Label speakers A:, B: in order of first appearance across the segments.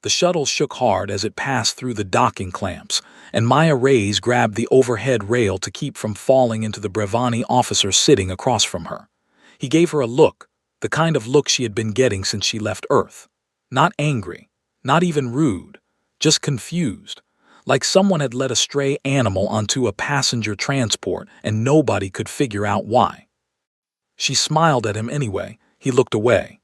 A: The shuttle shook hard as it passed through the docking clamps, and Maya Reyes grabbed the overhead rail to keep from falling into the Brevani officer sitting across from her. He gave her a look, the kind of look she had been getting since she left Earth. Not angry, not even rude, just confused, like someone had let a stray animal onto a passenger transport and nobody could figure out why. She smiled at him anyway. He looked away.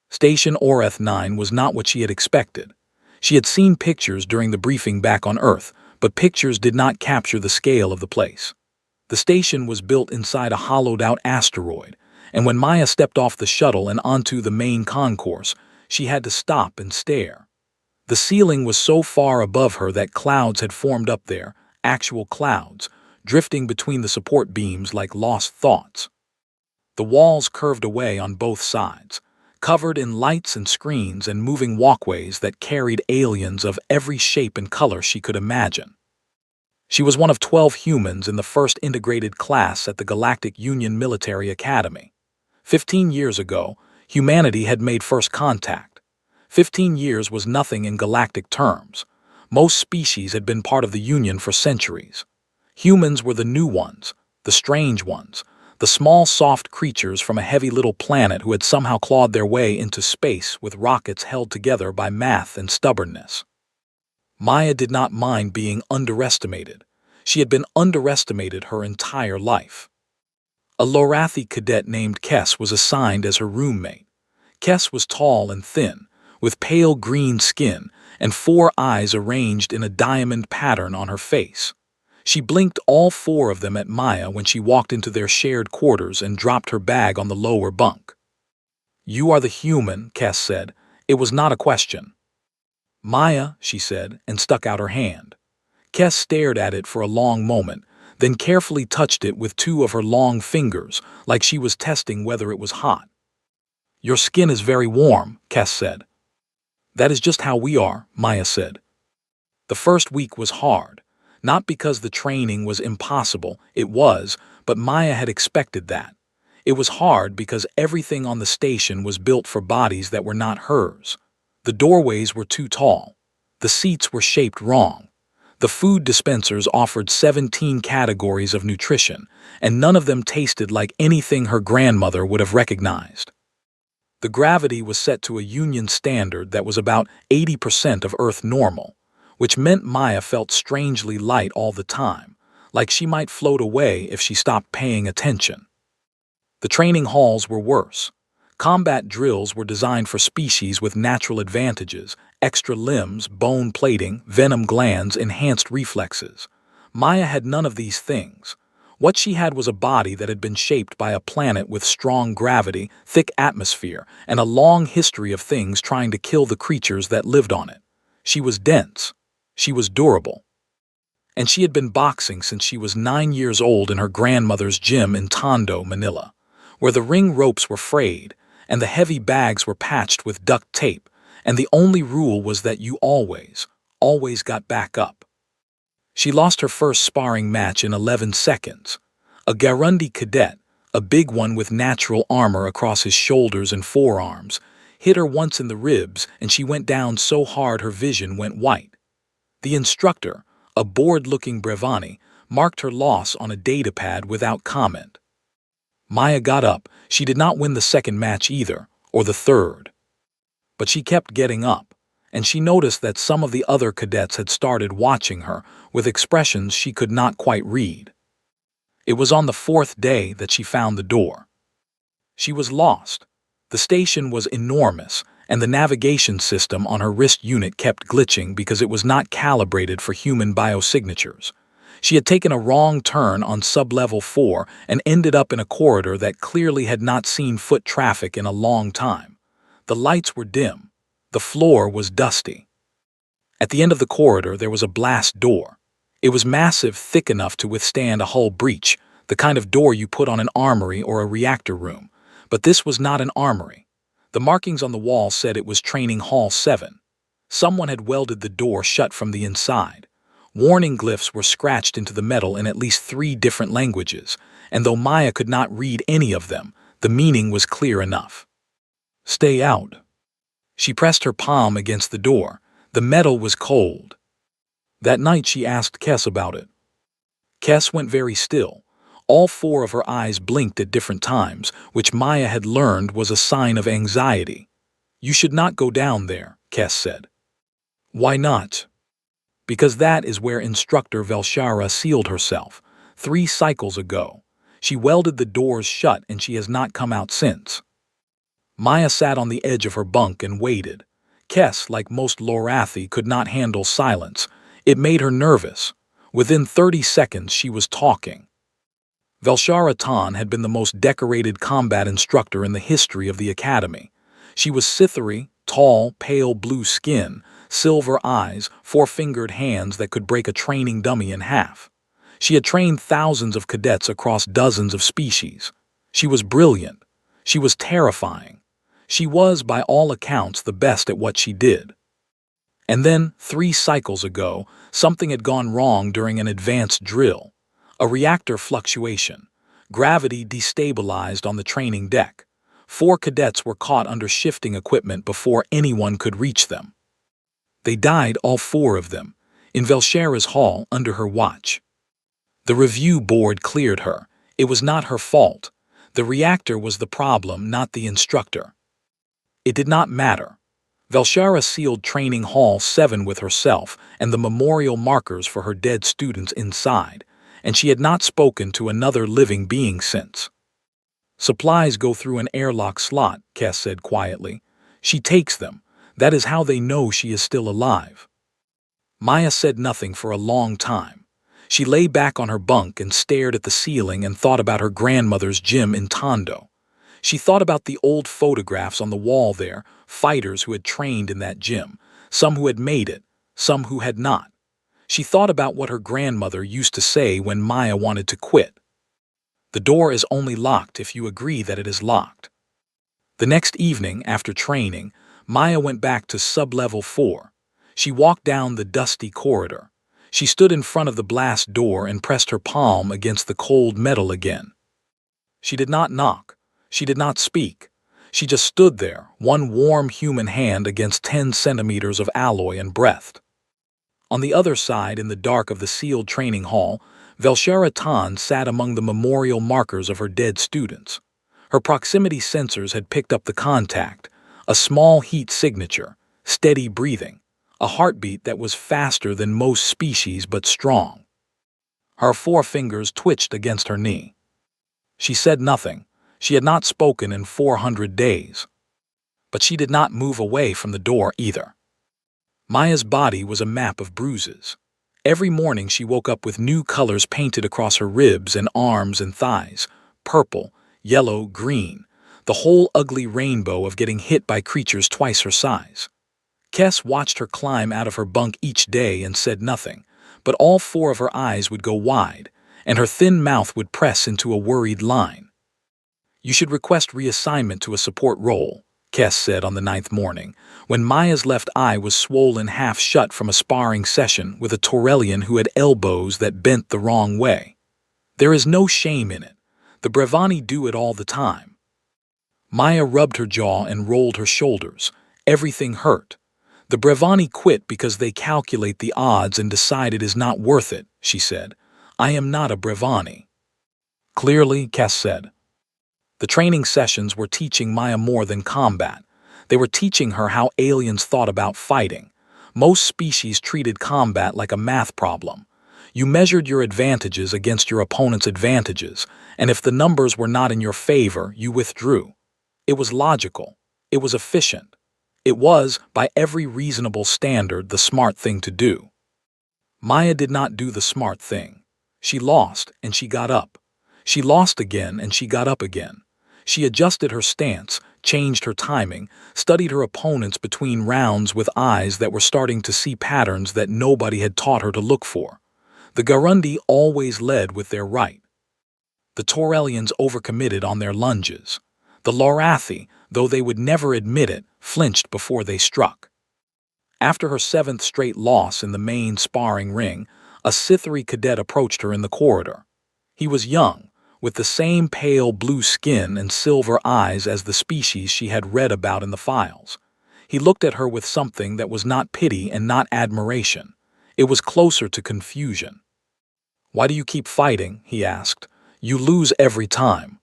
A: Station Oreth 9 was not what she had expected. She had seen pictures during the briefing back on Earth, but pictures did not capture the scale of the place. The station was built inside a hollowed-out asteroid, and when Maya stepped off the shuttle and onto the main concourse, she had to stop and stare. The ceiling was so far above her that clouds had formed up there, actual clouds, drifting between the support beams like lost thoughts. The walls curved away on both sides, covered in lights and screens and moving walkways that carried aliens of every shape and color she could imagine. She was one of 12 humans in the first integrated class at the Galactic Union Military Academy. 15 years ago, humanity had made first contact. 15 years was nothing in galactic terms. Most species had been part of the Union for centuries. Humans were the new ones, the strange ones, the small soft creatures from a heavy little planet who had somehow clawed their way into space with rockets held together by math and stubbornness. Maya did not mind being underestimated. She had been underestimated her entire life. A Lorathi cadet named Kess was assigned as her roommate. Kess was tall and thin, with pale green skin and 4 eyes arranged in a diamond pattern on her face. She blinked all 4 of them at Maya when she walked into their shared quarters and dropped her bag on the lower bunk. "You are the human," Kess said. It was not a question. "Maya," she said, and stuck out her hand. Kess stared at it for a long moment, then carefully touched it with 2 of her long fingers, like she was testing whether it was hot. "Your skin is very warm," Kess said. "That is just how we are," Maya said. The first week was hard. Not because the training was impossible, it was, but Maya had expected that. It was hard because everything on the station was built for bodies that were not hers. The doorways were too tall. The seats were shaped wrong. The food dispensers offered 17 categories of nutrition, and none of them tasted like anything her grandmother would have recognized. The gravity was set to a Union standard that was about 80% of Earth normal, which meant Maya felt strangely light all the time, like she might float away if she stopped paying attention. The training halls were worse. Combat drills were designed for species with natural advantages, extra limbs, bone plating, venom glands, enhanced reflexes. Maya had none of these things. What she had was a body that had been shaped by a planet with strong gravity, thick atmosphere, and a long history of things trying to kill the creatures that lived on it. She was dense. She was durable. And she had been boxing since she was 9 years old in her grandmother's gym in Tondo, Manila, where the ring ropes were frayed and the heavy bags were patched with duct tape, and the only rule was that you always got back up. She lost her first sparring match in 11 seconds. A Garundi cadet, a big one with natural armor across his shoulders and forearms, hit her once in the ribs and she went down so hard her vision went white. The instructor, a bored-looking Brevani, marked her loss on a datapad without comment. Maya got up. She did not win the second match either, or the third. But she kept getting up, and she noticed that some of the other cadets had started watching her with expressions she could not quite read. It was on the 4th day that she found the door. She was lost. The station was enormous, and the navigation system on her wrist unit kept glitching because it was not calibrated for human biosignatures. She had taken a wrong turn on sublevel 4 and ended up in a corridor that clearly had not seen foot traffic in a long time. The lights were dim. The floor was dusty. At the end of the corridor there was a blast door. It was massive, thick enough to withstand a hull breach, the kind of door you put on an armory or a reactor room. But this was not an armory. The markings on the wall said it was Training Hall 7. Someone had welded the door shut from the inside. Warning glyphs were scratched into the metal in at least 3 different languages, and though Maya could not read any of them, the meaning was clear enough. "Stay out." She pressed her palm against the door. The metal was cold. That night she asked Kess about it. Kess went very still. All four of her eyes blinked at different times, which Maya had learned was a sign of anxiety. "You should not go down there," Kess said. "Why not?" "Because that is where instructor Velshara sealed herself 3 cycles ago. She welded the doors shut and she has not come out since." Maya sat on the edge of her bunk and waited. Kess, like most Lorathi, could not handle silence. It made her nervous. Within 30 seconds she was talking. Velshara Tan had been the most decorated combat instructor in the history of the academy. She was Sithari, tall, pale blue skin, silver eyes, 4-fingered hands that could break a training dummy in half. She had trained thousands of cadets across dozens of species. She was brilliant. She was terrifying. She was, by all accounts, the best at what she did. And then, 3 cycles ago, something had gone wrong during an advanced drill. A reactor fluctuation. Gravity destabilized on the training deck. 4 cadets were caught under shifting equipment before anyone could reach them. They died, all 4 of them, in Velshara's hall under her watch. The review board cleared her. It was not her fault. The reactor was the problem, not the instructor. It did not matter. Velshara sealed Training Hall 7 with herself and the memorial markers for her dead students inside, and she had not spoken to another living being since. "Supplies go through an airlock slot," Kess said quietly. "She takes them. That is how they know she is still alive." Maya said nothing for a long time. She lay back on her bunk and stared at the ceiling and thought about her grandmother's gym in Tondo. She thought about the old photographs on the wall there, fighters who had trained in that gym, some who had made it, some who had not. She thought about what her grandmother used to say when Maya wanted to quit. "The door is only locked if you agree that it is locked." The next evening, after training, Maya went back to Sub-Level 4. She walked down the dusty corridor. She stood in front of the blast door and pressed her palm against the cold metal again. She did not knock. She did not speak. She just stood there, one warm human hand against 10 centimeters of alloy and breathed. On the other side, in the dark of the sealed training hall, Velshara Tan sat among the memorial markers of her dead students. Her proximity sensors had picked up the contact, a small heat signature, steady breathing, a heartbeat that was faster than most species but strong. Her 4 fingers twitched against her knee. She said nothing. She had not spoken in 400 days. But she did not move away from the door either. Maya's body was a map of bruises. Every morning she woke up with new colors painted across her ribs and arms and thighs, purple, yellow, green, the whole ugly rainbow of getting hit by creatures twice her size. Kess watched her climb out of her bunk each day and said nothing, but all 4 of her eyes would go wide, and her thin mouth would press into a worried line. "You should request reassignment to a support role," Kess said on the 9th morning, when Maya's left eye was swollen half shut from a sparring session with a Taurelian who had elbows that bent the wrong way. "There is no shame in it. The Brevani do it all the time." Maya rubbed her jaw and rolled her shoulders. Everything hurt. "The Brevani quit because they calculate the odds and decide it is not worth it," she said. "I am not a Brevani." "Clearly," Kess said. The training sessions were teaching Maya more than combat. They were teaching her how aliens thought about fighting. Most species treated combat like a math problem. You measured your advantages against your opponent's advantages, and if the numbers were not in your favor, you withdrew. It was logical. It was efficient. It was, by every reasonable standard, the smart thing to do. Maya did not do the smart thing. She lost, and she got up. She lost again, and she got up again. She adjusted her stance, changed her timing, studied her opponents between rounds with eyes that were starting to see patterns that nobody had taught her to look for. The Garundi always led with their right. The Taurelians overcommitted on their lunges. The Lorathi, though they would never admit it, flinched before they struck. After her 7th straight loss in the main sparring ring, a Sithari cadet approached her in the corridor. He was young, with the same pale blue skin and silver eyes as the species she had read about in the files. He looked at her with something that was not pity and not admiration. It was closer to confusion. "Why do you keep fighting?" he asked. "You lose every time."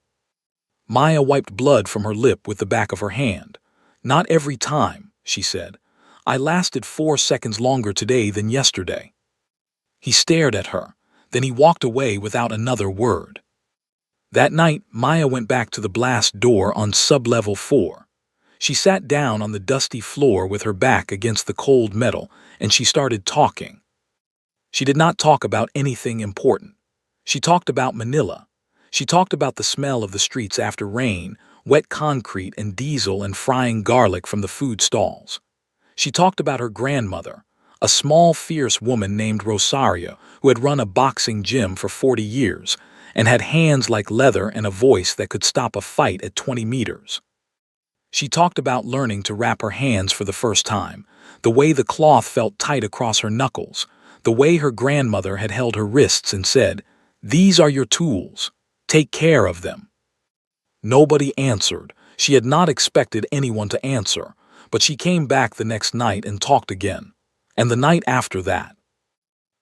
A: Maya wiped blood from her lip with the back of her hand. "Not every time," she said. "I lasted 4 seconds longer today than yesterday." He stared at her. Then he walked away without another word. That night, Maya went back to the blast door on sublevel 4. She sat down on the dusty floor with her back against the cold metal, and she started talking. She did not talk about anything important. She talked about Manila. She talked about the smell of the streets after rain, wet concrete and diesel and frying garlic from the food stalls. She talked about her grandmother, a small, fierce woman named Rosario who had run a boxing gym for 40 years and had hands like leather and a voice that could stop a fight at 20 meters. She talked about learning to wrap her hands for the first time, the way the cloth felt tight across her knuckles, the way her grandmother had held her wrists and said, "These are your tools. Take care of them." Nobody answered. She had not expected anyone to answer, but she came back the next night and talked again. And the night after that.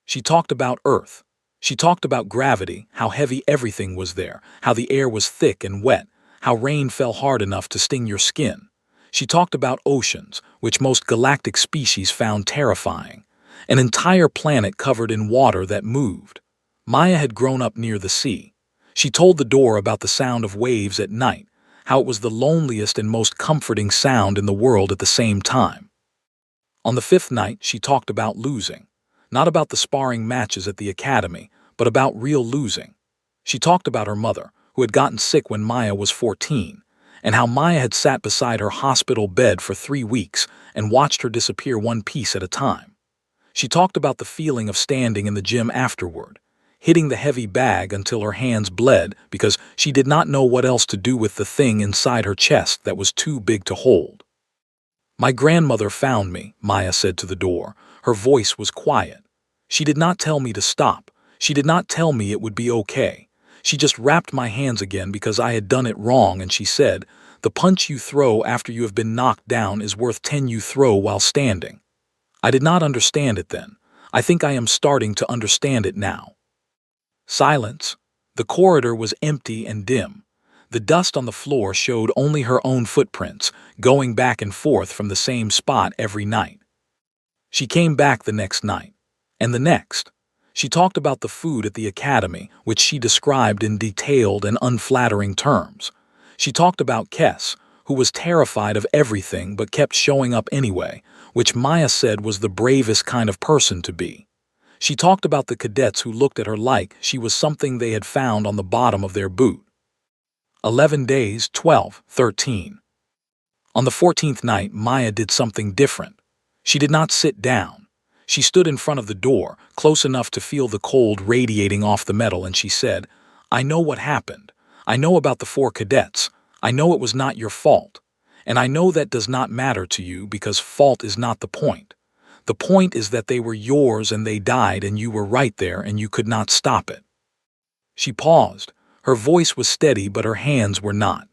A: She talked about Earth. She talked about gravity, how heavy everything was there, how the air was thick and wet, how rain fell hard enough to sting your skin. She talked about oceans, which most galactic species found terrifying. An entire planet covered in water that moved. Maya had grown up near the sea. She told the door about the sound of waves at night, how it was the loneliest and most comforting sound in the world at the same time. On the 5th night, she talked about losing. Not about the sparring matches at the academy, but about real losing. She talked about her mother, who had gotten sick when Maya was 14, and how Maya had sat beside her hospital bed for 3 weeks and watched her disappear one piece at a time. She talked about the feeling of standing in the gym afterward, hitting the heavy bag until her hands bled because she did not know what else to do with the thing inside her chest that was too big to hold. "My grandmother found me," Maya said to the door. Her voice was quiet. "She did not tell me to stop. She did not tell me it would be okay. She just wrapped my hands again because I had done it wrong, and she said, 'The punch you throw after you have been knocked down is worth 10 you throw while standing.' I did not understand it then. I think I am starting to understand it now." Silence. The corridor was empty and dim. The dust on the floor showed only her own footprints, going back and forth from the same spot every night. She came back the next night. And the next. She talked about the food at the academy, which she described in detailed and unflattering terms. She talked about Kess, who was terrified of everything but kept showing up anyway, which Maya said was the bravest kind of person to be. She talked about the cadets who looked at her like she was something they had found on the bottom of their boot. 11 days, 12, 13. On the 14th night, Maya did something different. She did not sit down. She stood in front of the door, close enough to feel the cold radiating off the metal, and she said, "I know what happened. I know about the 4 cadets. I know it was not your fault. And I know that does not matter to you because fault is not the point. The point is that they were yours and they died and you were right there and you could not stop it." She paused. Her voice was steady, but her hands were not.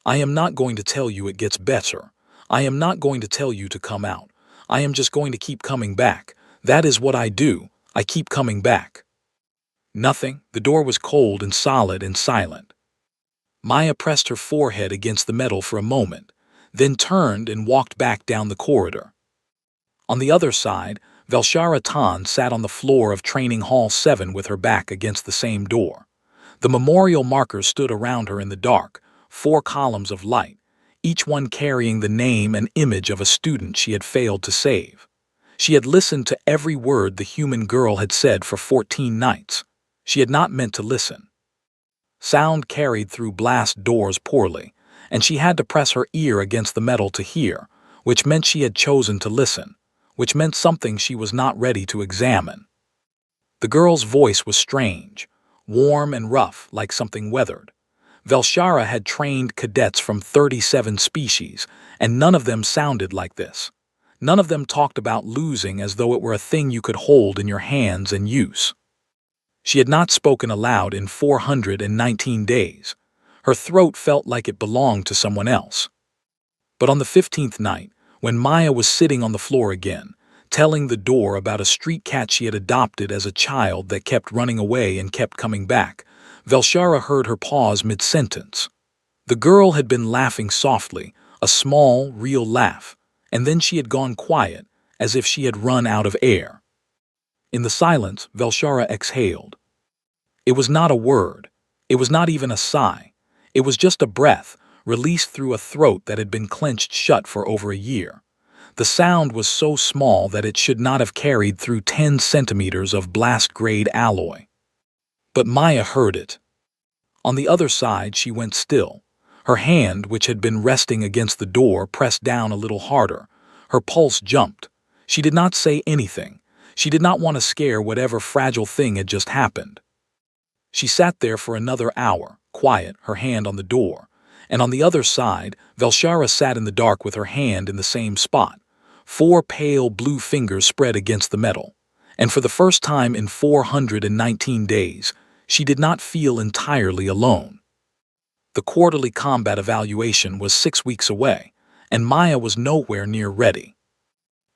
A: "I am not going to tell you it gets better. I am not going to tell you to come out. I am just going to keep coming back. That is what I do. I keep coming back." Nothing. The door was cold and solid and silent. Maya pressed her forehead against the metal for a moment, then turned and walked back down the corridor. On the other side, Velshara Tan sat on the floor of Training Hall 7 with her back against the same door. The memorial markers stood around her in the dark, 4 columns of light, each one carrying the name and image of a student she had failed to save. She had listened to every word the human girl had said for 14 nights. She had not meant to listen. Sound carried through blast doors poorly, and she had to press her ear against the metal to hear, which meant she had chosen to listen, which meant something she was not ready to examine. The girl's voice was strange, warm and rough like something weathered. Velshara had trained cadets from 37 species, and none of them sounded like this. None of them talked about losing as though it were a thing you could hold in your hands and use. She had not spoken aloud in 419 days. Her throat felt like it belonged to someone else. But on the 15th night, when Maya was sitting on the floor again, telling the door about a street cat she had adopted as a child that kept running away and kept coming back, Velshara heard her pause mid-sentence. The girl had been laughing softly, a small, real laugh, and then she had gone quiet, as if she had run out of air. In the silence, Velshara exhaled. It was not a word. It was not even a sigh. It was just a breath, released through a throat that had been clenched shut for over a year. The sound was so small that it should not have carried through 10 centimeters of blast-grade alloy. But Maya heard it. On the other side, she went still. Her hand, which had been resting against the door, pressed down a little harder. Her pulse jumped. She did not say anything. She did not want to scare whatever fragile thing had just happened. She sat there for another hour, quiet, her hand on the door. And on the other side, Velshara sat in the dark with her hand in the same spot. 4 pale blue fingers spread against the metal. And for the first time in 419 days, she did not feel entirely alone. The quarterly combat evaluation was 6 weeks away, and Maya was nowhere near ready.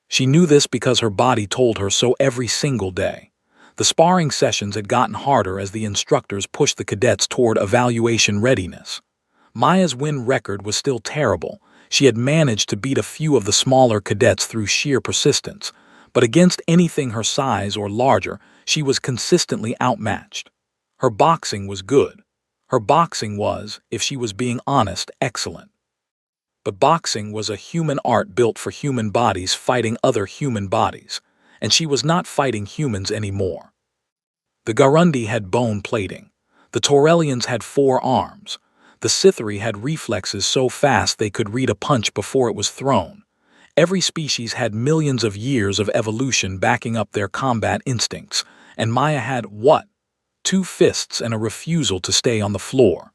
A: She knew this because her body told her so every single day. The sparring sessions had gotten harder as the instructors pushed the cadets toward evaluation readiness. Maya's win record was still terrible. She had managed to beat a few of the smaller cadets through sheer persistence, but against anything her size or larger, she was consistently outmatched. Her boxing was good. Her boxing was, if she was being honest, excellent. But boxing was a human art built for human bodies fighting other human bodies, and she was not fighting humans anymore. The Garundi had bone plating. The Taurelians had 4 arms. The Cytheri had reflexes so fast they could read a punch before it was thrown. Every species had millions of years of evolution backing up their combat instincts, and Maya had what? 2 fists and a refusal to stay on the floor.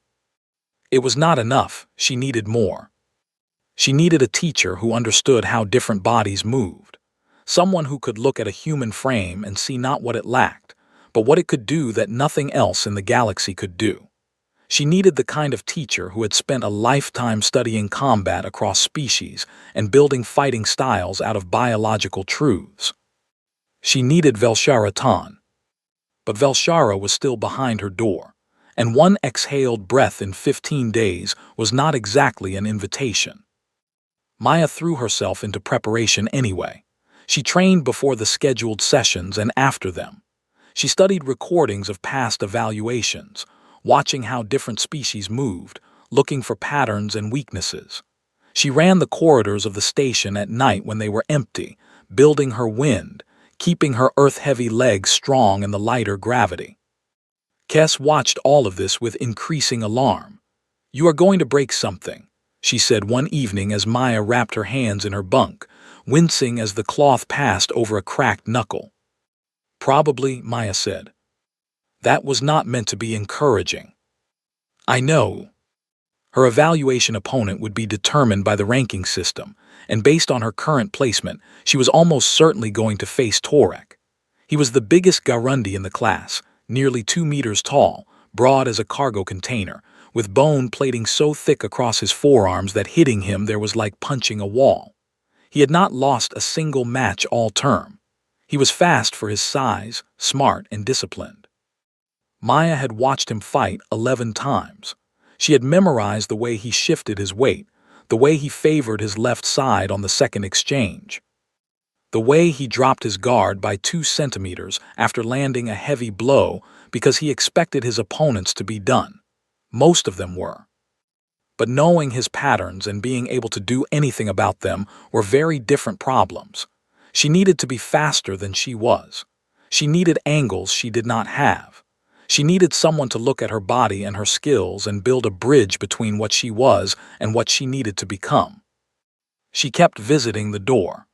A: It was not enough. She needed more. She needed a teacher who understood how different bodies moved. Someone who could look at a human frame and see not what it lacked, but what it could do that nothing else in the galaxy could do. She needed the kind of teacher who had spent a lifetime studying combat across species and building fighting styles out of biological truths. She needed Velshara Tan. But Velshara was still behind her door, and one exhaled breath in 15 days was not exactly an invitation. Maya threw herself into preparation anyway. She trained before the scheduled sessions and after them. She studied recordings of past evaluations, watching how different species moved, looking for patterns and weaknesses. She ran the corridors of the station at night when they were empty, building her wind, keeping her earth-heavy legs strong in the lighter gravity. Kes watched all of this with increasing alarm. "You are going to break something," she said one evening as Maya wrapped her hands in her bunk, wincing as the cloth passed over a cracked knuckle. "Probably," Maya said. That was not meant to be encouraging. "I know." Her evaluation opponent would be determined by the ranking system, and based on her current placement, she was almost certainly going to face Torek. He was the biggest Garundi in the class, nearly 2 meters tall, broad as a cargo container, with bone plating so thick across his forearms that hitting him there was like punching a wall. He had not lost a single match all term. He was fast for his size, smart and disciplined. Maya had watched him fight 11 times. She had memorized the way he shifted his weight, the way he favored his left side on the second exchange, the way he dropped his guard by 2 centimeters after landing a heavy blow because he expected his opponents to be done. Most of them were. But knowing his patterns and being able to do anything about them were very different problems. She needed to be faster than she was. She needed angles she did not have. She needed someone to look at her body and her skills and build a bridge between what she was and what she needed to become. She kept visiting the door.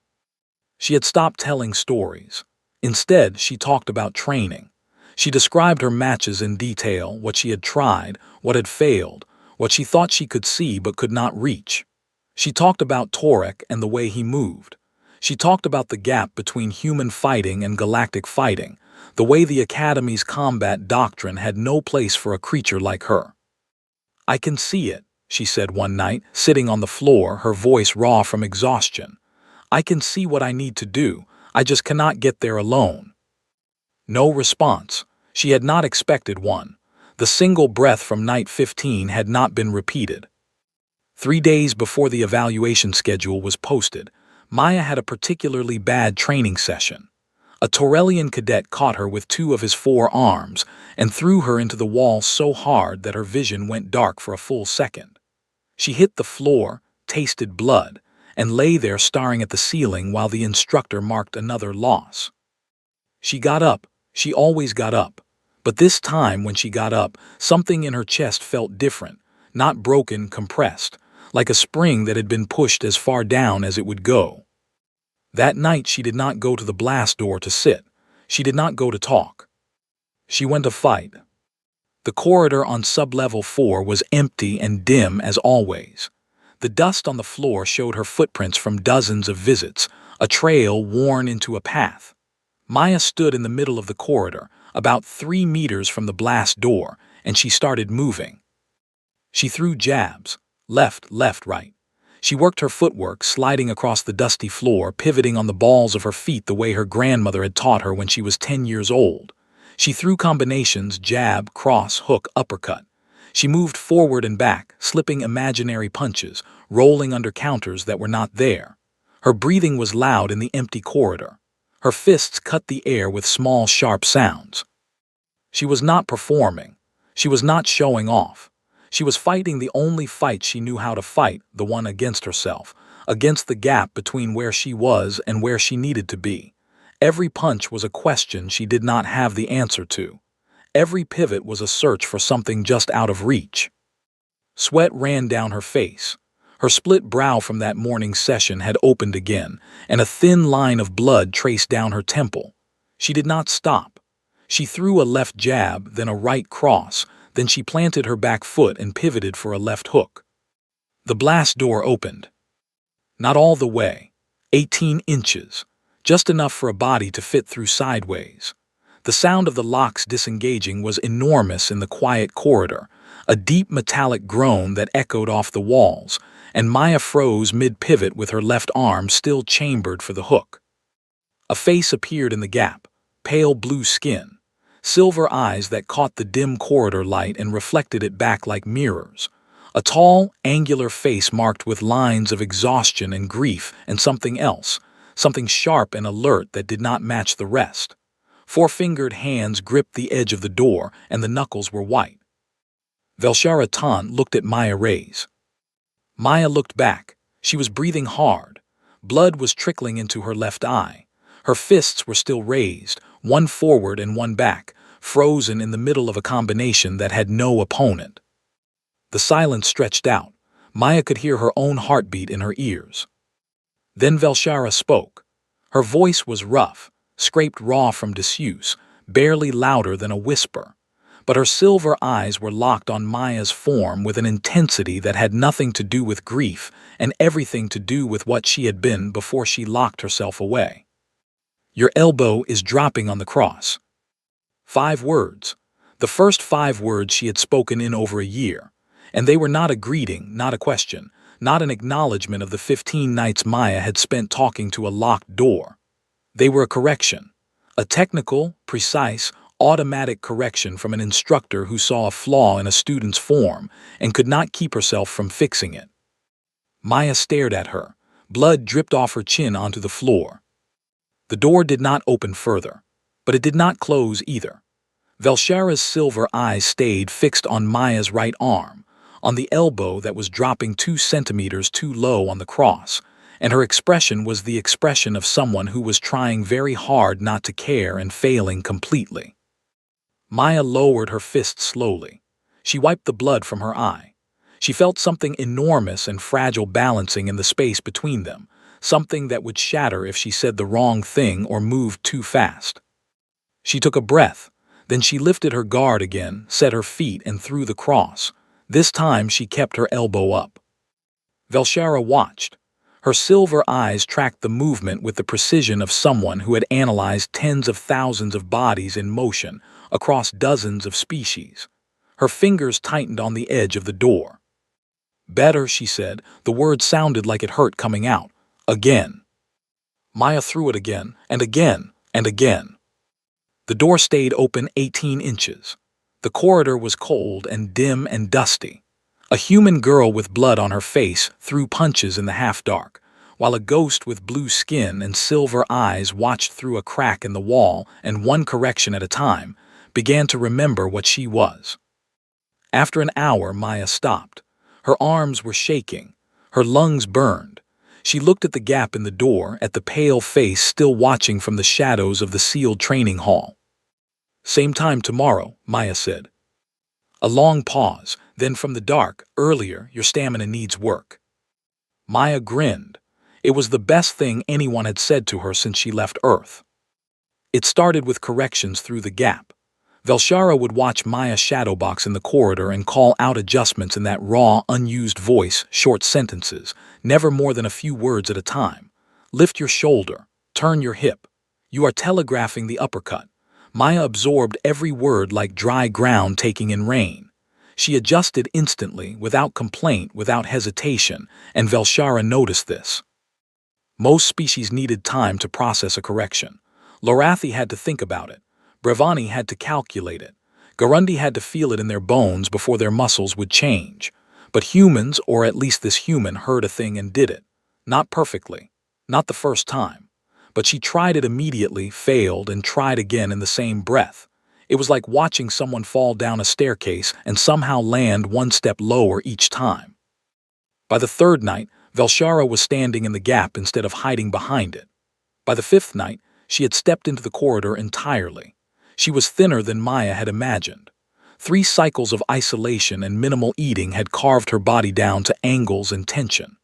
A: She had stopped telling stories. Instead, she talked about training. She described her matches in detail, what she had tried, what had failed, what she thought she could see but could not reach. She talked about Torek and the way he moved. She talked about the gap between human fighting and galactic fighting, the way the Academy's combat doctrine had no place for a creature like her. "I can see it," she said one night, sitting on the floor, her voice raw from exhaustion. I can see what I need to do, I just cannot get there alone. No response. She had not expected one. The single breath from night 15 had not been repeated. 3 days before the evaluation schedule was posted, Maya had a particularly bad training session. A Taurelian cadet caught her with 2 of his 4 arms and threw her into the wall so hard that her vision went dark for a full second. She hit the floor, tasted blood, and lay there staring at the ceiling while the instructor marked another loss. She got up. She always got up. But this time when she got up, something in her chest felt different, not broken, compressed, like a spring that had been pushed as far down as it would go. That night she did not go to the blast door to sit. She did not go to talk. She went to fight. The corridor on sublevel 4 was empty and dim as always. The dust on the floor showed her footprints from dozens of visits, a trail worn into a path. Maya stood in the middle of the corridor, about 3 meters from the blast door, and she started moving. She threw jabs, left, right. She worked her footwork, sliding across the dusty floor, pivoting on the balls of her feet the way her grandmother had taught her when she was 10 years old. She threw combinations, jab, cross, hook, uppercut. She moved forward and back, slipping imaginary punches, rolling under counters that were not there. Her breathing was loud in the empty corridor. Her fists cut the air with small, sharp sounds. She was not performing. She was not showing off. She was fighting the only fight she knew how to fight, the one against herself, against the gap between where she was and where she needed to be. Every punch was a question she did not have the answer to. Every pivot was a search for something just out of reach. Sweat ran down her face. Her split brow from that morning's session had opened again, and a thin line of blood traced down her temple. She did not stop. She threw a left jab, then a right cross, then she planted her back foot and pivoted for a left hook. The blast door opened. Not all the way. 18 inches. Just enough for a body to fit through sideways. The sound of the locks disengaging was enormous in the quiet corridor, a deep metallic groan that echoed off the walls, and Maya froze mid-pivot with her left arm still chambered for the hook. A face appeared in the gap, pale blue skin, silver eyes that caught the dim corridor light and reflected it back like mirrors. A tall, angular face marked with lines of exhaustion and grief and something else, something sharp and alert that did not match the rest. 4-fingered hands gripped the edge of the door, and the knuckles were white. Velshara Tant looked at Maya Reyes. Maya looked back. She was breathing hard. Blood was trickling into her left eye. Her fists were still raised, one forward and one back, frozen in the middle of a combination that had no opponent. The silence stretched out. Maya could hear her own heartbeat in her ears. Then Velshara spoke. Her voice was rough, scraped raw from disuse, barely louder than a whisper. But her silver eyes were locked on Maya's form with an intensity that had nothing to do with grief and everything to do with what she had been before she locked herself away. Your elbow is dropping on the cross. 5 words. The first 5 words she had spoken in over a year. And they were not a greeting, not a question, not an acknowledgement of the 15 nights Maya had spent talking to a locked door. They were a correction. A technical, precise, automatic correction from an instructor who saw a flaw in a student's form and could not keep herself from fixing it. Maya stared at her. Blood dripped off her chin onto the floor. The door did not open further, but it did not close either. Velshara's silver eyes stayed fixed on Maya's right arm, on the elbow that was dropping 2 centimeters too low on the cross, and her expression was the expression of someone who was trying very hard not to care and failing completely. Maya lowered her fist slowly. She wiped the blood from her eye. She felt something enormous and fragile balancing in the space between them, something that would shatter if she said the wrong thing or moved too fast. She took a breath, then she lifted her guard again, set her feet, and threw the cross. This time she kept her elbow up. Velshara watched. Her silver eyes tracked the movement with the precision of someone who had analyzed tens of thousands of bodies in motion across dozens of species. Her fingers tightened on the edge of the door. Better, she said. The word sounded like it hurt coming out. Again. Maya threw it again, and again, and again. The door stayed open 18 inches. The corridor was cold and dim and dusty. A human girl with blood on her face threw punches in the half-dark, while a ghost with blue skin and silver eyes watched through a crack in the wall and, one correction at a time, began to remember what she was. After an hour, Maya stopped. Her arms were shaking. Her lungs burned. She looked at the gap in the door, at the pale face still watching from the shadows of the sealed training hall. "Same time tomorrow," Maya said. A long pause, then from the dark, "Earlier, your stamina needs work." Maya grinned. It was the best thing anyone had said to her since she left Earth. It started with corrections through the gap. Velshara would watch Maya's shadowbox in the corridor and call out adjustments in that raw, unused voice, short sentences, never more than a few words at a time. "Lift your shoulder. Turn your hip. You are telegraphing the uppercut." Maya absorbed every word like dry ground taking in rain. She adjusted instantly, without complaint, without hesitation, and Velshara noticed this. Most species needed time to process a correction. Lorathi had to think about it. Brevani had to calculate it. Garundi had to feel it in their bones before their muscles would change. But humans, or at least this human, heard a thing and did it. Not perfectly. Not the first time. But she tried it immediately, failed, and tried again in the same breath. It was like watching someone fall down a staircase and somehow land one step lower each time. By the third night, Velshara was standing in the gap instead of hiding behind it. By the fifth night, she had stepped into the corridor entirely. She was thinner than Maya had imagined. 3 cycles of isolation and minimal eating had carved her body down to angles and tension.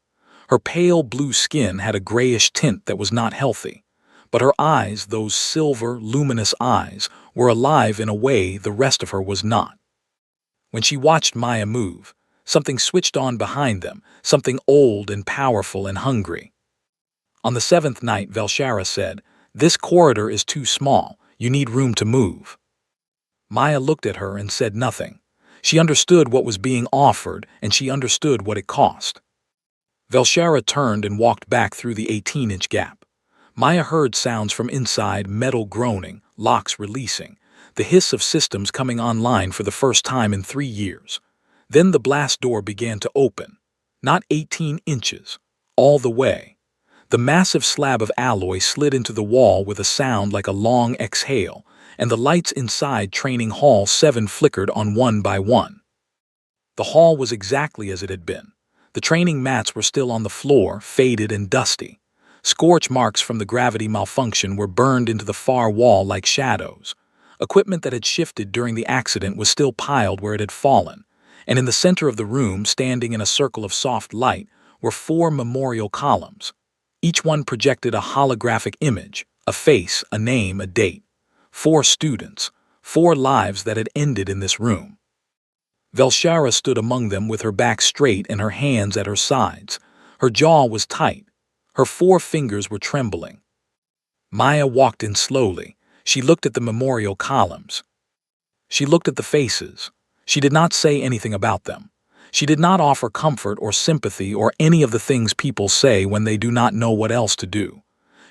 A: Her pale blue skin had a grayish tint that was not healthy. But her eyes, those silver, luminous eyes, were alive in a way the rest of her was not. When she watched Maya move, something switched on behind them, something old and powerful and hungry. On the 7th night, Velshara said, "This corridor is too small. You need room to move." Maya looked at her and said nothing. She understood what was being offered, and she understood what it cost. Velshara turned and walked back through the 18-inch gap. Maya heard sounds from inside, metal groaning, locks releasing, the hiss of systems coming online for the first time in 3 years. Then the blast door began to open. Not 18 inches, all the way. The massive slab of alloy slid into the wall with a sound like a long exhale, and the lights inside Training Hall 7 flickered on one by one. The hall was exactly as it had been. The training mats were still on the floor, faded and dusty. Scorch marks from the gravity malfunction were burned into the far wall like shadows. Equipment that had shifted during the accident was still piled where it had fallen, and in the center of the room, standing in a circle of soft light, were 4 memorial columns. Each one projected a holographic image, a face, a name, a date. 4 students, 4 lives that had ended in this room. Velshara stood among them with her back straight and her hands at her sides. Her jaw was tight. Her 4 fingers were trembling. Maya walked in slowly. She looked at the memorial columns. She looked at the faces. She did not say anything about them. She did not offer comfort or sympathy or any of the things people say when they do not know what else to do.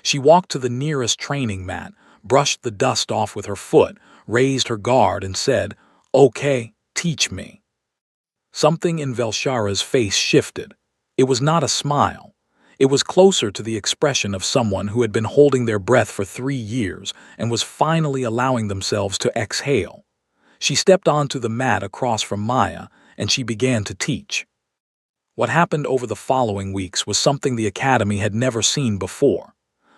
A: She walked to the nearest training mat, brushed the dust off with her foot, raised her guard, and said, "Okay, teach me." Something in Velshara's face shifted. It was not a smile. It was closer to the expression of someone who had been holding their breath for 3 years and was finally allowing themselves to exhale. She stepped onto the mat across from Maya, and she began to teach. What happened over the following weeks was something the Academy had never seen before.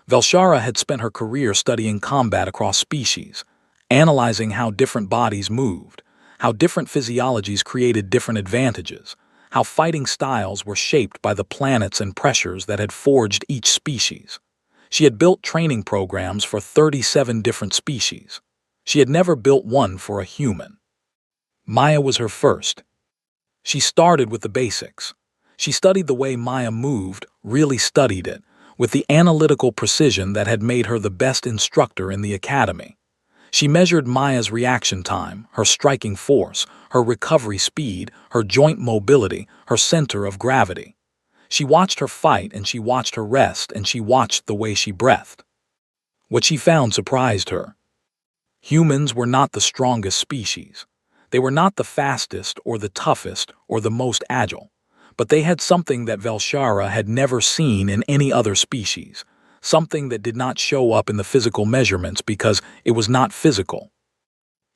A: Velshara had spent her career studying combat across species, analyzing how different bodies moved, how different physiologies created different advantages, how fighting styles were shaped by the planets and pressures that had forged each species. She had built training programs for 37 different species. She had never built one for a human. Maya was her first. She started with the basics. She studied the way Maya moved, really studied it, with the analytical precision that had made her the best instructor in the Academy. She measured Maya's reaction time, her striking force, her recovery speed, her joint mobility, her center of gravity. She watched her fight, and she watched her rest, and she watched the way she breathed. What she found surprised her. Humans were not the strongest species. They were not the fastest or the toughest or the most agile. But they had something that Velshara had never seen in any other species, something that did not show up in the physical measurements because it was not physical.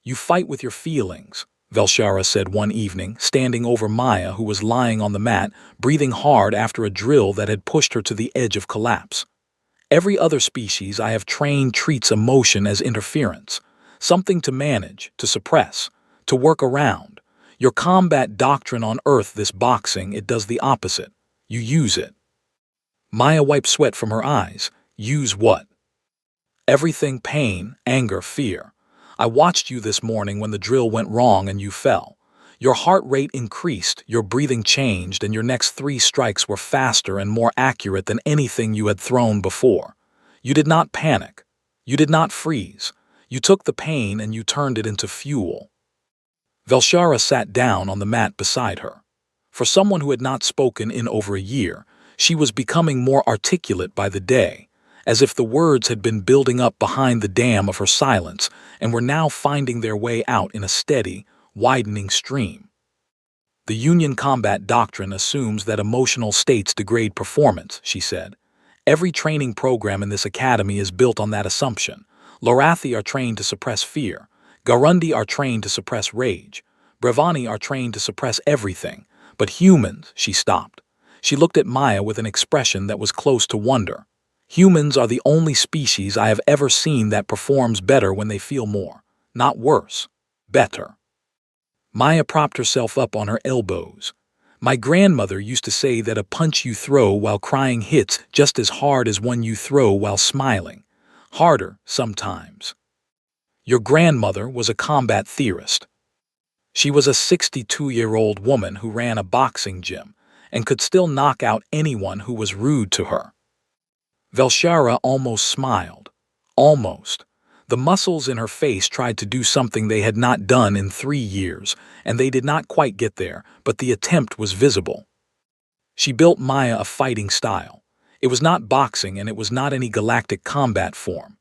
A: "You fight with your feelings," Velshara said one evening, standing over Maya, who was lying on the mat, breathing hard after a drill that had pushed her to the edge of collapse. "Every other species I have trained treats emotion as interference, something to manage, to suppress, to work around. Your combat doctrine on Earth, this boxing, it does the opposite. You use it." Maya wiped sweat from her eyes. "Use what?" "Everything: pain, anger, fear. I watched you this morning when the drill went wrong and you fell. Your heart rate increased, your breathing changed, and your next 3 strikes were faster and more accurate than anything you had thrown before. You did not panic. You did not freeze. You took the pain and you turned it into fuel." Velshara sat down on the mat beside her. For someone who had not spoken in over a year, she was becoming more articulate by the day, as if the words had been building up behind the dam of her silence and were now finding their way out in a steady, widening stream. "The Union combat doctrine assumes that emotional states degrade performance," she said. "Every training program in this academy is built on that assumption. Lorathi are trained to suppress fear. Garundi are trained to suppress rage. Brevani are trained to suppress everything. But humans—" She stopped. She looked at Maya with an expression that was close to wonder. "Humans are the only species I have ever seen that performs better when they feel more. Not worse. Better." Maya propped herself up on her elbows. "My grandmother used to say that a punch you throw while crying hits just as hard as one you throw while smiling. Harder, sometimes." Your grandmother was a combat theorist. She was a 62-year-old woman who ran a boxing gym and could still knock out anyone who was rude to her. Velshara almost smiled. Almost. The muscles in her face tried to do something they had not done in 3 years, and they did not quite get there, but the attempt was visible. She built Maya a fighting style. It was not boxing, and it was not any galactic combat form.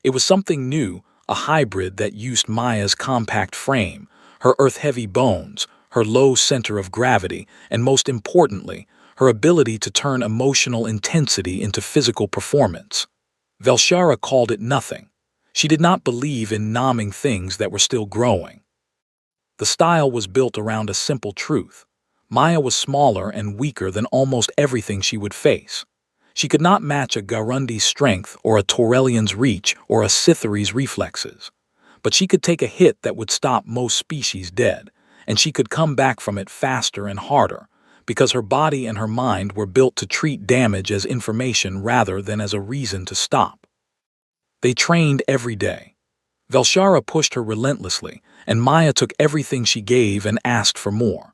A: It was something new, a hybrid that used Maya's compact frame, her earth-heavy bones, her low center of gravity, and most importantly, her ability to turn emotional intensity into physical performance. Velshara called it nothing. She did not believe in numbing things that were still growing. The style was built around a simple truth. Maya was smaller and weaker than almost everything she would face. She could not match a Garundi's strength or a Taurelian's reach or a Cytheree's reflexes. But she could take a hit that would stop most species dead, and she could come back from it faster and harder, because her body and her mind were built to treat damage as information rather than as a reason to stop. They trained every day. Velshara pushed her relentlessly, and Maya took everything she gave and asked for more.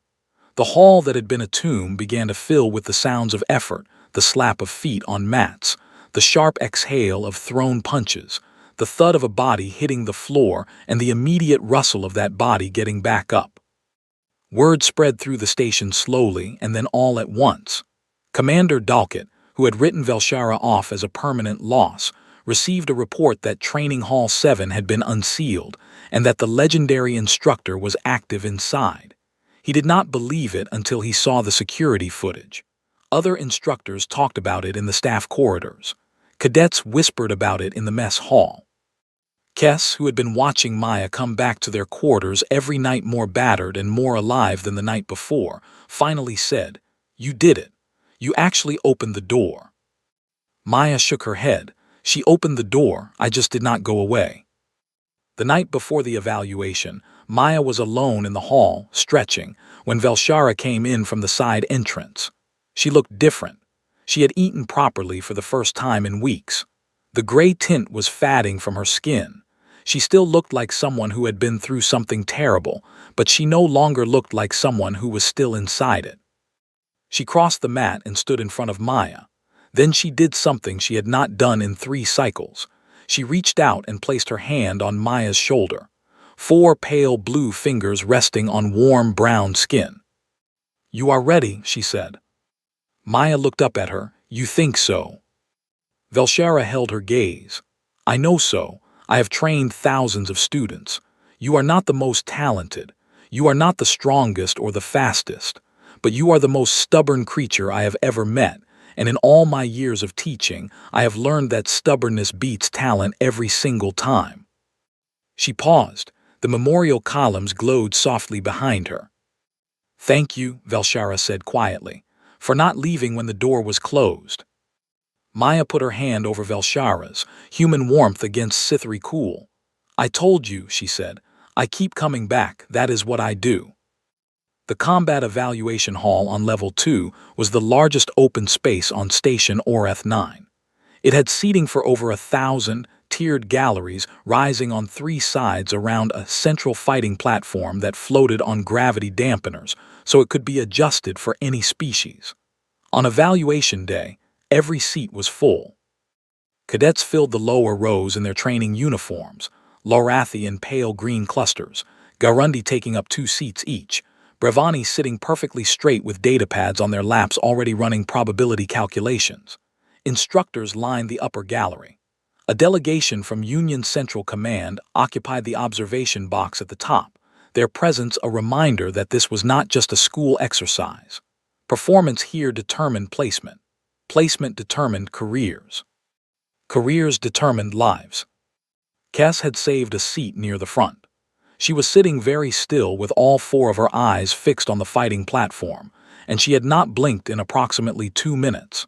A: The hall that had been a tomb began to fill with the sounds of effort, the slap of feet on mats, the sharp exhale of thrown punches, the thud of a body hitting the floor, and the immediate rustle of that body getting back up. Word spread through the station slowly and then all at once. Commander Dalkett, who had written Velshara off as a permanent loss, received a report that Training Hall 7 had been unsealed and that the legendary instructor was active inside. He did not believe it until he saw the security footage. Other instructors talked about it in the staff corridors. Cadets whispered about it in the mess hall. Kess, who had been watching Maya come back to their quarters every night more battered and more alive than the night before, finally said, "You did it. You actually opened the door." Maya shook her head. "She opened the door, I just did not go away." The night before the evaluation, Maya was alone in the hall, stretching, when Velshara came in from the side entrance. She looked different. She had eaten properly for the first time in weeks. The gray tint was fading from her skin. She still looked like someone who had been through something terrible, but she no longer looked like someone who was still inside it. She crossed the mat and stood in front of Maya. Then she did something she had not done in 3 cycles. She reached out and placed her hand on Maya's shoulder, 4 pale blue fingers resting on warm brown skin. "You are ready," she said. Maya looked up at her. You think so? Velshara held her gaze. I know so. I have trained thousands of students. You are not the most talented. You are not the strongest or the fastest. But you are the most stubborn creature I have ever met, and in all my years of teaching, I have learned that stubbornness beats talent every single time. She paused. The memorial columns glowed softly behind her. Thank you, Velshara said quietly, for not leaving when the door was closed. Maya put her hand over Velshara's, human warmth against Sithri cool. I told you, she said. I keep coming back, that is what I do. The Combat Evaluation Hall on Level 2 was the largest open space on Station Oreth 9. It had seating for over 1,000 tiered galleries rising on 3 sides around a central fighting platform that floated on gravity dampeners, so it could be adjusted for any species. On evaluation day, every seat was full. Cadets filled the lower rows in their training uniforms, Lorathi in pale green clusters, Garundi taking up 2 seats each, Brevani sitting perfectly straight with datapads on their laps already running probability calculations. Instructors lined the upper gallery. A delegation from Union Central Command occupied the observation box at the top, their presence a reminder that this was not just a school exercise. Performance here determined placement. Placement determined careers. Careers determined lives. Kess had saved a seat near the front. She was sitting very still with all 4 of her eyes fixed on the fighting platform, and she had not blinked in approximately 2 minutes.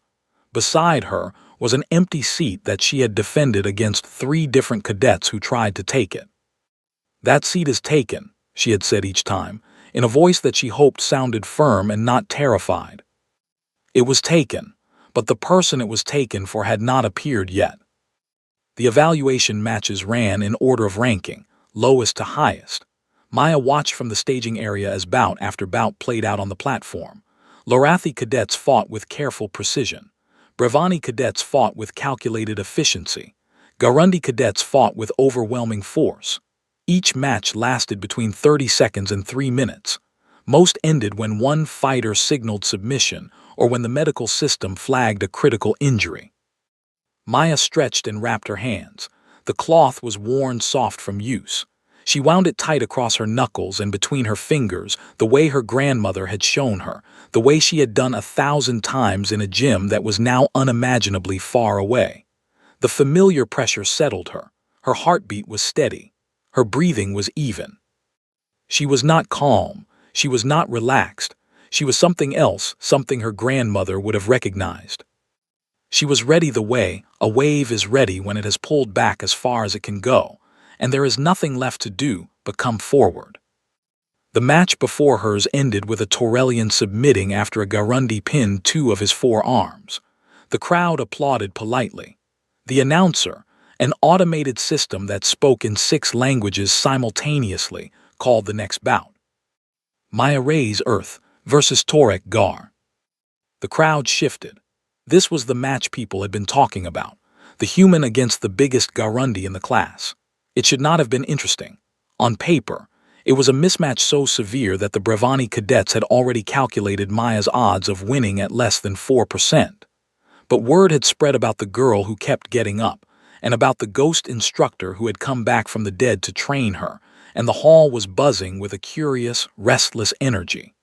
A: Beside her was an empty seat that she had defended against 3 different cadets who tried to take it. That seat is taken, she had said each time, in a voice that she hoped sounded firm and not terrified. It was taken, but the person it was taken for had not appeared yet. The evaluation matches ran in order of ranking, lowest to highest. Maya watched from the staging area as bout after bout played out on the platform. Lorathi cadets fought with careful precision. Brevani cadets fought with calculated efficiency. Garundi cadets fought with overwhelming force. Each match lasted between 30 seconds and 3 minutes. Most ended when one fighter signaled submission or when the medical system flagged a critical injury. Maya stretched and wrapped her hands. The cloth was worn soft from use. She wound it tight across her knuckles and between her fingers, the way her grandmother had shown her, the way she had done 1,000 times in a gym that was now unimaginably far away. The familiar pressure settled her. Her heartbeat was steady. Her breathing was even. She was not calm. She was not relaxed. She was something else, something her grandmother would have recognized. She was ready the way a wave is ready when it has pulled back as far as it can go, and there is nothing left to do but come forward. The match before hers ended with a Torellian submitting after a Garundi pinned 2 of his 4 arms. The crowd applauded politely. The announcer, an automated system that spoke in 6 languages simultaneously, called the next bout. Maya Ray's Earth versus Torek Gar. The crowd shifted. This was the match people had been talking about, the human against the biggest Garundi in the class. It should not have been interesting. On paper, it was a mismatch so severe that the Brevani cadets had already calculated Maya's odds of winning at less than 4%. But word had spread about the girl who kept getting up, and about the ghost instructor who had come back from the dead to train her, and the hall was buzzing with a curious, restless energy.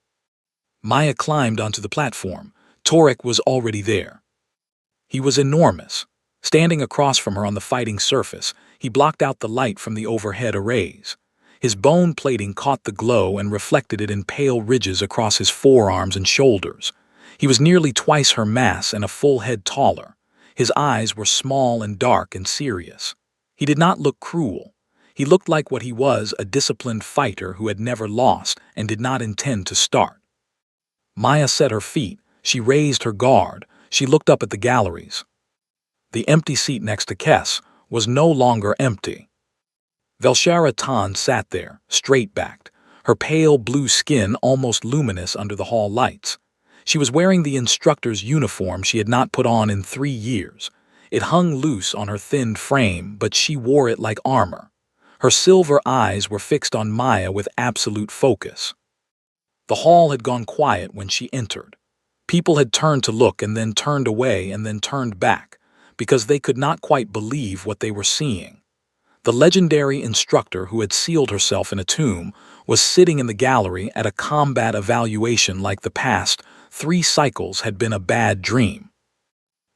A: Maya climbed onto the platform. Torek was already there. He was enormous. Standing across from her on the fighting surface, he blocked out the light from the overhead arrays. His bone plating caught the glow and reflected it in pale ridges across his forearms and shoulders. He was nearly twice her mass and a full head taller. His eyes were small and dark and serious. He did not look cruel. He looked like what he was, a disciplined fighter who had never lost and did not intend to start. Maya set her feet. She raised her guard. She looked up at the galleries. The empty seat next to Kess was no longer empty. Velshara Tan sat there, straight-backed, her pale blue skin almost luminous under the hall lights. She was wearing the instructor's uniform she had not put on in 3 years. It hung loose on her thin frame, but she wore it like armor. Her silver eyes were fixed on Maya with absolute focus. The hall had gone quiet when she entered. People had turned to look and then turned away and then turned back, because they could not quite believe what they were seeing. The legendary instructor who had sealed herself in a tomb was sitting in the gallery at a combat evaluation like the past 3 cycles had been a bad dream.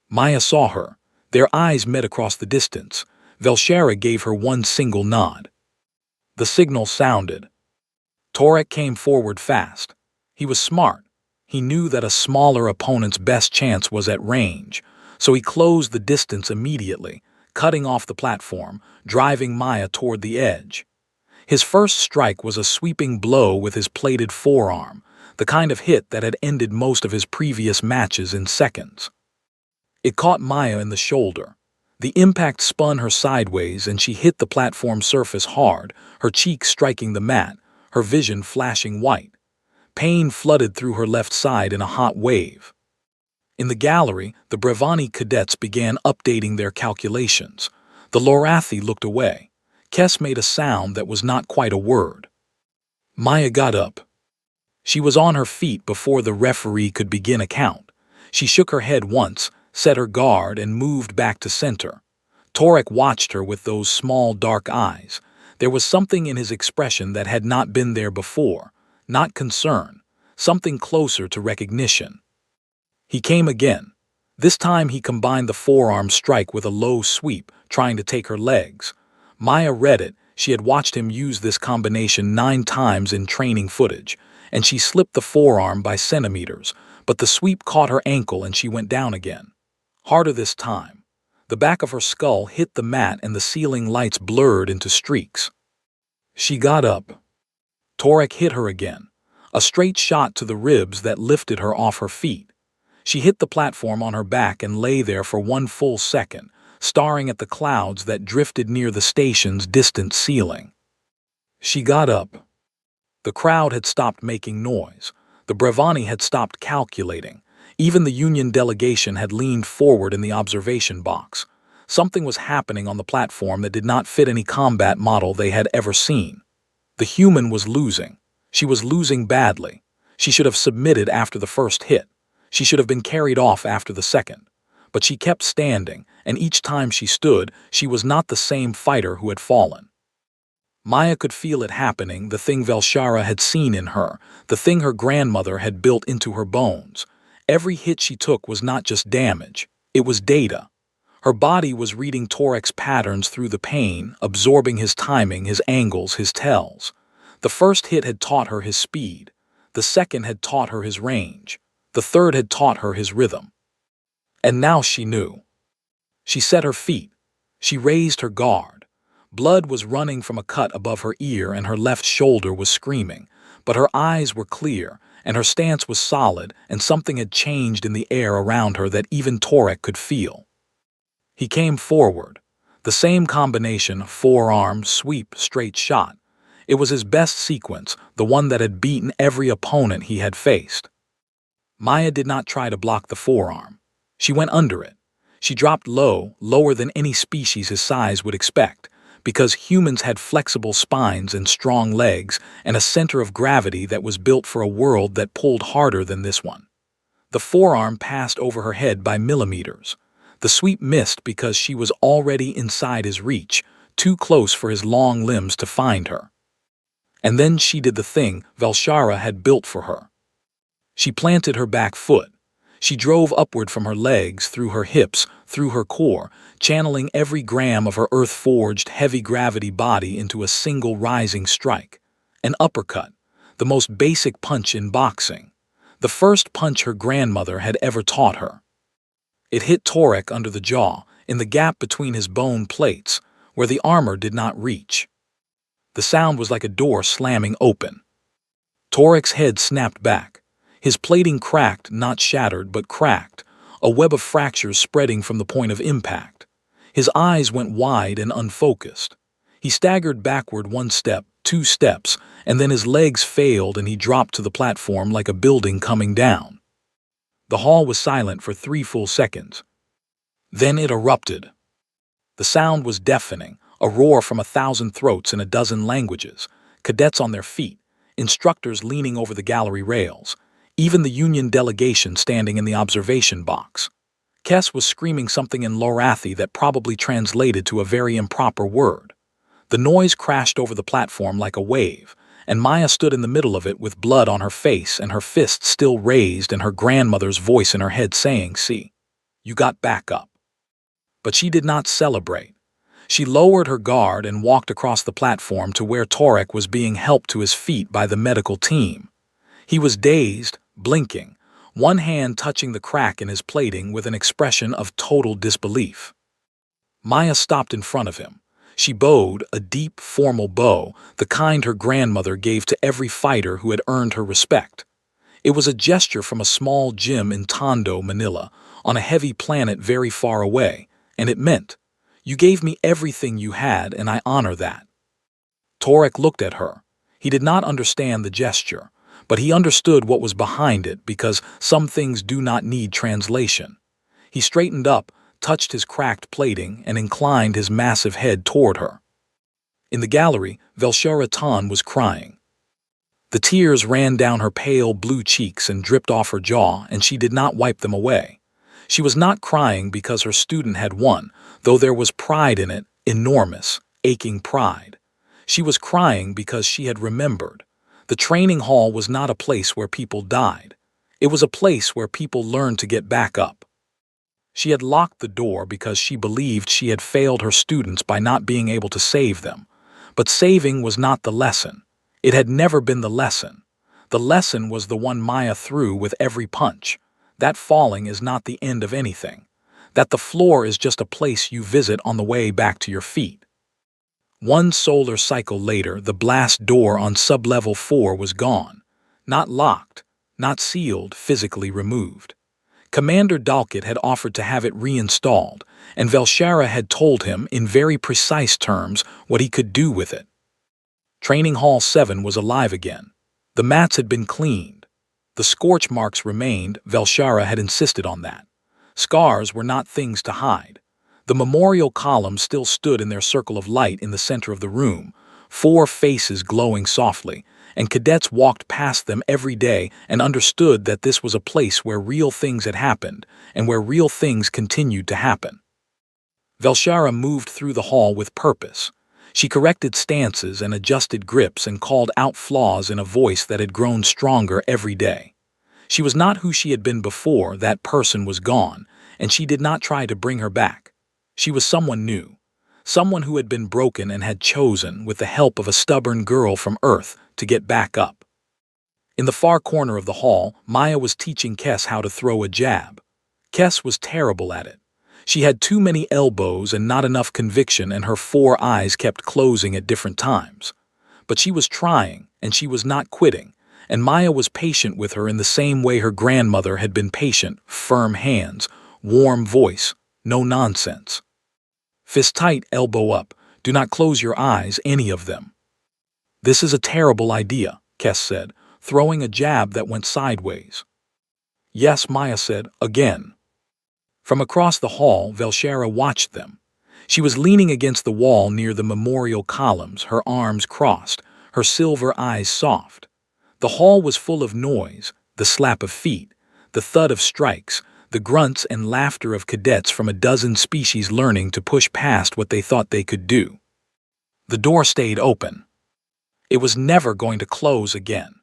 A: Maya saw her. Their eyes met across the distance. Velshara gave her one single nod. The signal sounded. Torek came forward fast. He was smart. He knew that a smaller opponent's best chance was at range, so he closed the distance immediately, cutting off the platform, driving Maya toward the edge. His first strike was a sweeping blow with his plated forearm, the kind of hit that had ended most of his previous matches in seconds. It caught Maya in the shoulder. The impact spun her sideways and she hit the platform surface hard, her cheek striking the mat, her vision flashing white. Pain flooded through her left side in a hot wave. In the gallery, the Brevani cadets began updating their calculations. The Lorathi looked away. Kes made a sound that was not quite a word. Maya got up. She was on her feet before the referee could begin a count. She shook her head once, set her guard, and moved back to center. Torek watched her with those small dark eyes. There was something in his expression that had not been there before, not concern, something closer to recognition. He came again. This time he combined the forearm strike with a low sweep, trying to take her legs. Maya read it. She had watched him use this combination 9 times in training footage, and she slipped the forearm by centimeters, but the sweep caught her ankle and she went down again. Harder this time. The back of her skull hit the mat and the ceiling lights blurred into streaks. She got up. Torek hit her again, a straight shot to the ribs that lifted her off her feet. She hit the platform on her back and lay there for 1 full second, staring at the clouds that drifted near the station's distant ceiling. She got up. The crowd had stopped making noise. The Brevani had stopped calculating. Even the Union delegation had leaned forward in the observation box. Something was happening on the platform that did not fit any combat model they had ever seen. The human was losing. She was losing badly. She should have submitted after the first hit. She should have been carried off after the second. But she kept standing, and each time she stood, she was not the same fighter who had fallen. Maya could feel it happening, the thing Velshara had seen in her, the thing her grandmother had built into her bones. Every hit she took was not just damage, it was data. Her body was reading Torek's patterns through the pain, absorbing his timing, his angles, his tells. The first hit had taught her his speed. The second had taught her his range. The third had taught her his rhythm. And now she knew. She set her feet. She raised her guard. Blood was running from a cut above her ear and her left shoulder was screaming, but her eyes were clear and her stance was solid, and something had changed in the air around her that even Torek could feel. He came forward. The same combination, forearm, sweep, straight shot. It was his best sequence, the one that had beaten every opponent he had faced. Maya did not try to block the forearm. She went under it. She dropped low, lower than any species his size would expect, because humans had flexible spines and strong legs and a center of gravity that was built for a world that pulled harder than this one. The forearm passed over her head by millimeters. The sweep missed because she was already inside his reach, too close for his long limbs to find her. And then she did the thing Velshara had built for her. She planted her back foot. She drove upward from her legs, through her hips, through her core, channeling every gram of her earth-forged, heavy-gravity body into a single rising strike. An uppercut, the most basic punch in boxing. The first punch her grandmother had ever taught her. It hit Torek under the jaw, in the gap between his bone plates, where the armor did not reach. The sound was like a door slamming open. Torek's head snapped back. His plating cracked, not shattered, but cracked, a web of fractures spreading from the point of impact. His eyes went wide and unfocused. He staggered backward 1 step, 2 steps, and then his legs failed and he dropped to the platform like a building coming down. The hall was silent for 3 full seconds. Then it erupted. The sound was deafening, a roar from 1,000 throats in 12 languages, cadets on their feet, instructors leaning over the gallery rails. even the Union delegation standing in the observation box. Kess was screaming something in Lorathi that probably translated to a very improper word. The noise crashed over the platform like a wave, and Maya stood in the middle of it with blood on her face and her fists still raised and her grandmother's voice in her head saying, "See, you got back up." But she did not celebrate. She lowered her guard and walked across the platform to where Torek was being helped to his feet by the medical team. He was dazed, blinking, one hand touching the crack in his plating with an expression of total disbelief. Maya stopped in front of him. She bowed, a deep, formal bow, the kind her grandmother gave to every fighter who had earned her respect. It was a gesture from a small gym in Tondo, Manila, on a heavy planet very far away, and it meant, "You gave me everything you had, and I honor that." Torek looked at her. He did not understand the gesture, but he understood what was behind it because some things do not need translation. He straightened up, touched his cracked plating, and inclined his massive head toward her. In the gallery, Velshara Tan was crying. The tears ran down her pale blue cheeks and dripped off her jaw, and she did not wipe them away. She was not crying because her student had won, though there was pride in it, enormous, aching pride. She was crying because she had remembered. The training hall was not a place where people died. It was a place where people learned to get back up. She had locked the door because she believed she had failed her students by not being able to save them. But saving was not the lesson. It had never been the lesson. The lesson was the one Maya threw with every punch. That falling is not the end of anything. That the floor is just a place you visit on the way back to your feet. One solar cycle later, the blast door on sublevel 4 was gone. Not locked, not sealed, physically removed. Commander Dalkit had offered to have it reinstalled, and Velshara had told him in very precise terms what he could do with it. Training Hall 7 was alive again. The mats had been cleaned. The scorch marks remained, Velshara had insisted on that. Scars were not things to hide. The memorial columns still stood in their circle of light in the center of the room, 4 faces glowing softly, and cadets walked past them every day and understood that this was a place where real things had happened and where real things continued to happen. Velshara moved through the hall with purpose. She corrected stances and adjusted grips and called out flaws in a voice that had grown stronger every day. She was not who she had been before. That person was gone, and she did not try to bring her back. She was someone new, someone who had been broken and had chosen, with the help of a stubborn girl from Earth, to get back up. In the far corner of the hall, Maya was teaching Kess how to throw a jab. Kess was terrible at it. She had too many elbows and not enough conviction, and her 4 eyes kept closing at different times. But she was trying, and she was not quitting, and Maya was patient with her in the same way her grandmother had been patient, firm hands, warm voice, no nonsense. Fist tight, elbow up, do not close your eyes, any of them. "This is a terrible idea," Kess said, throwing a jab that went sideways. "Yes," Maya said, again. From across the hall, Velshara watched them. She was leaning against the wall near the memorial columns, her arms crossed, her silver eyes soft. The hall was full of noise, the slap of feet, the thud of strikes, the grunts and laughter of cadets from a dozen species learning to push past what they thought they could do. The door stayed open. It was never going to close again.